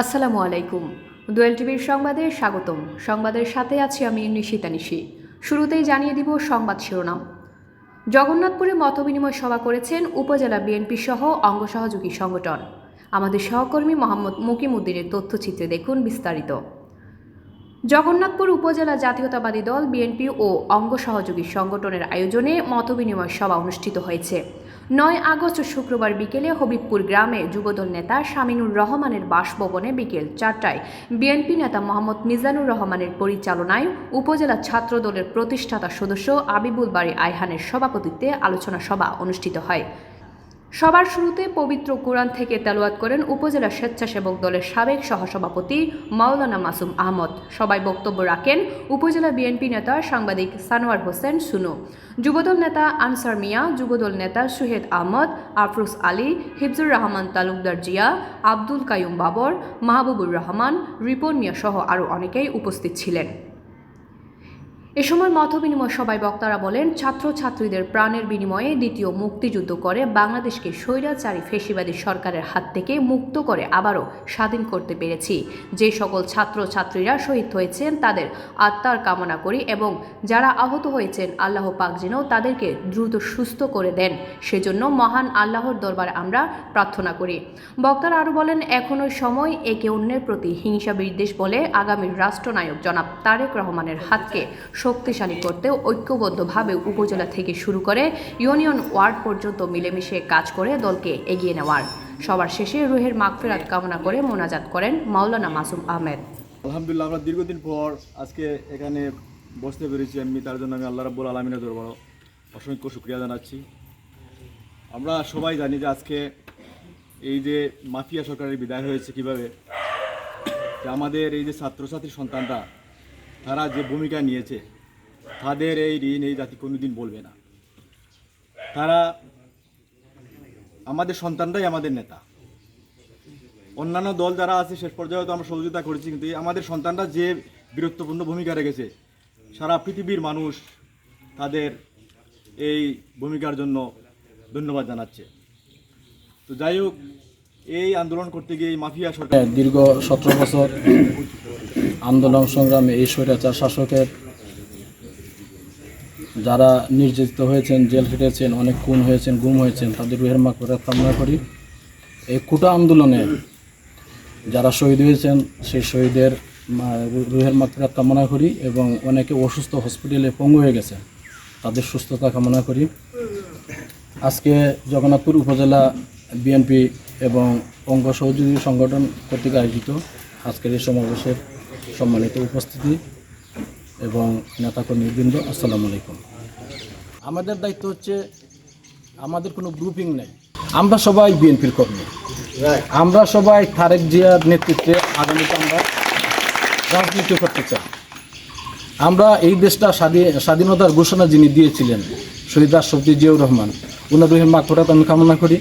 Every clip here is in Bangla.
আসসালামু আলাইকুম। দোয়েল টিভির সংবাদে স্বাগতম। সংবাদের সাথে আছি আমি নিশিতা নিশি। শুরুতেই জানিয়ে দিব সংবাদ শিরোনাম। জগন্নাথপুরে মতবিনিময় সভা করেছেন উপজেলা বিএনপি সহ অঙ্গ সহযোগী সংগঠন। আমাদের সহকর্মী মোহাম্মদ মুকিমউদ্দিনের তথ্যচিত্রে দেখুন বিস্তারিত। জগন্নাথপুর উপজেলা জাতীয়তাবাদী দল বিএনপি ও অঙ্গ সহযোগী সংগঠনের আয়োজনে মতবিনিময় সভা অনুষ্ঠিত হয়েছে। 9 আগস্ট শুক্রবার বিকেলে হবিবপুর গ্রামে যুবদল নেতা শামিনুর রহমানের বাসভবনে বিকেল 4টায় বিএনপি নেতা মোহাম্মদ মিজানুর রহমানের পরিচালনায় উপজেলা ছাত্র দলের প্রতিষ্ঠাতা সদস্য আবিবুল বারী আয়হানের সভাপতিত্বে আলোচনা সভা অনুষ্ঠিত হয়। সবার শুরুতে পবিত্র কোরআন থেকে তেলাওয়াত করেন উপজেলা স্বেচ্ছাসেবক দলের সাবেক সহসভাপতি মাওলানা মাসুম আহমদ। সবাই বক্তব্য রাখেন উপজেলা বিএনপি নেতা সাংবাদিক সানোয়ার হোসেন সুনু, যুবদল নেতা আনসার মিয়া, যুবদল নেতা সুহেদ আহমদ, আফরোজ আলী, হিফজুর রহমান তালুকদার জিয়া, আব্দুল কাইয়ুম বাবর, মাহবুবুর রহমান, রিপন মিয়া সহ আরও অনেকেই উপস্থিত ছিলেন। এ সময় মতবিনিময় সভায় বক্তারা বলেন, ছাত্রছাত্রীদের প্রাণের বিনিময়ে দ্বিতীয় মুক্তিযুদ্ধ করে বাংলাদেশকে স্বৈরাচারী ফ্যাসিবাদী সরকারের হাত থেকে মুক্ত করে আবারও স্বাধীন করতে পেরেছি। যে সকল ছাত্রছাত্রীরা শহীদ হয়েছেন তাদের আত্মার কামনা করি এবং যারা আহত হয়েছেন আল্লাহ পাক যেন তাদেরকে দ্রুত সুস্থ করে দেন, সেজন্য মহান আল্লাহর দরবারে আমরা প্রার্থনা করি। বক্তারা আরও বলেন, এখনও সময় একে অন্যের প্রতি হিংসা বিদ্বেষ বলে আগামীর রাষ্ট্রনায়ক জনাব তারেক রহমানের হাতকে শক্তিশালী করতে ঐক্যবদ্ধভাবে উপজেলা থেকে শুরু করে ইউনিয়ন ওয়ার্ড পর্যন্ত মিলেমিশে কাজ করে দলকে এগিয়ে নেওয়ার। সবার শেষে রুহের মাগফিরাত কামনা করে মোনাজাত করেন মাওলানা মাসুম আহমেদ। আলহামদুলিল্লাহ, আমরা দীর্ঘদিন পর আজকে এখানে বসতে পেরেছি। তার জন্য আমি আল্লাহ রাব্বুল আলামিনের দরবারে অসংখ্য শুকরিয়া জানাচ্ছি। আমরা সবাই জানি যে আজকে এই যে মাফিয়া সরকারের বিদায় হয়েছে কীভাবে, যে আমাদের এই যে ছাত্রছাত্রী সন্তানরা তারা যে ভূমিকা নিয়েছে, তাদের এই ঋণ এই জাতি কোনোদিন বলবে না। তারা আমাদের সন্তানরাই আমাদের নেতা। অন্যান্য দল যারা আছে শেষ পর্যায়ে তো আমরা সহযোগিতা করেছি, কিন্তু আমাদের সন্তানরা যে বীরত্বপূর্ণ ভূমিকা রেখেছে, সারা পৃথিবীর মানুষ তাদের এই ভূমিকার জন্য ধন্যবাদ জানাচ্ছে। তো যাই হোক, এই আন্দোলন করতে গিয়ে এই মাফিয়া সরকার দীর্ঘ 17 বছর আন্দোলন সংগ্রামে এই স্বৈরাচার শাসকের যারা নির্যাতিত হয়েছেন, জেল খেটেছেন, অনেক খুন হয়েছেন, গুম হয়েছেন, তাদের রুহের মাগফিরাত কামনা করি। এই কোটা আন্দোলনে যারা শহীদ হয়েছেন সেই শহীদের রুহের মাগফিরাত কামনা করি এবং অনেকে অসুস্থ হসপিটালে পঙ্গু হয়ে গেছে, তাদের সুস্থতা কামনা করি। আজকে জগন্নাথপুর উপজেলা বিএনপি এবং অঙ্গ সহযোগী সংগঠন কর্তৃক আয়োজিত আজকের এই সমাবেশের সম্মানিত উপস্থিতি এবং নেতাকর্মীবৃন্দ, আসসালামু আলাইকুম। আমাদের দায়িত্ব হচ্ছে, আমাদের কোনো গ্রুপিং নেই, আমরা সবাই বিএনপির কর্মী, আমরা সবাই তারেক জিয়ার নেতৃত্বে আগামীতে আমরা রাজনীতি করতে চাই। আমরা এই দেশটা স্বাধীনতার ঘোষণা যিনি দিয়েছিলেন শহীদ রাষ্ট্রপতি জিয়াউর রহমান, ওনার রুহের মাগফিরাত আমি কামনা করি।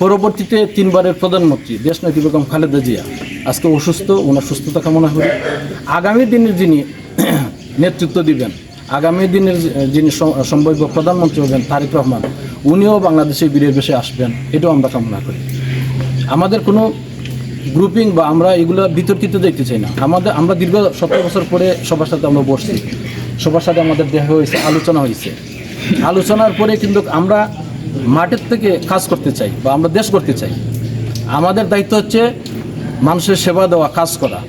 পরবর্তীতে 3 বারের প্রধানমন্ত্রী দেশনেত্রী বেগম খালেদা জিয়া আজকে অসুস্থ, ওনার সুস্থতা কামনা করি। আগামী দিনের যিনি নেতৃত্ব দিবেন, আগামী দিনের যিনি সম্ভাব্য প্রধানমন্ত্রী হবেন তারেক রহমান, উনিও বাংলাদেশের বীরের বেশে আসবেন, এটাও আমরা কামনা করি। আমাদের কোনো গ্রুপিং বা আমরা এগুলো বিতর্কিত দেখতে চাই না। আমরা দীর্ঘ 17 বছর পরে সবার সাথে আমরা বসছি, সবার সাথে আমাদের দেখা হয়েছে, আলোচনা হয়েছে। আলোচনার পরে কিন্তু আমরা মাঠের থেকে কাজ করতে চাই বা আমরা দেশ করতে চাই। আমাদের দায়িত্ব হচ্ছে মানুষের সেবা দেওয়া, কাজ করা।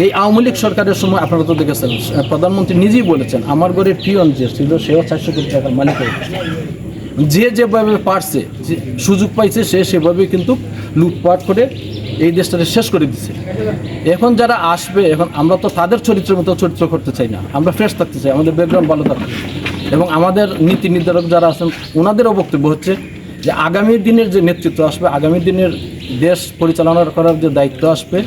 এই আওয়ামী লীগ সরকারের সময় আপনারা তো দেখেছেন, প্রধানমন্ত্রী নিজেই বলেছেন আমার ঘরের পিয়ন যে ছিল সেও 400 কোটি টাকার মালিক হয়েছে। যে যেভাবে পারছে, যে সুযোগ পাইছে, সে সেভাবে কিন্তু লুটপাট করে এই দেশটাকে শেষ করে দিচ্ছে। এখন যারা আসবে, এখন আমরা তো তাদের চরিত্রের মতো চরিত্র করতে চাই না, আমরা ফ্রেশ থাকতে চাই, আমাদের ব্যাকগ্রাউন্ড ভালো থাকতে। এবং আমাদের নীতি নির্ধারক যারা আছেন ওনাদেরও বক্তব্য হচ্ছে যে আগামী দিনের যে নেতৃত্ব আসবে, আগামী দিনের দেশ পরিচালনা করার যে দায়িত্ব আসবে,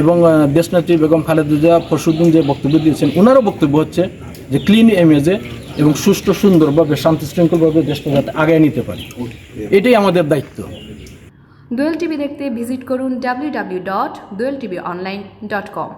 এবং দেশনেত্রী বেগম খালেদা জিয়া পরশুদিন যে বক্তব্য দিয়েছেন, ওনারও বক্তব্য হচ্ছে যে ক্লিন ইমেজে এবং সুষ্ঠু সুন্দরভাবে শান্তি শৃঙ্খলভাবে দেশটা যাতে আগায় নিতে পারে, এটাই আমাদের দায়িত্ব। দোয়েল টিভি দেখতে ভিজিট করুন www.doyeltvonline.com।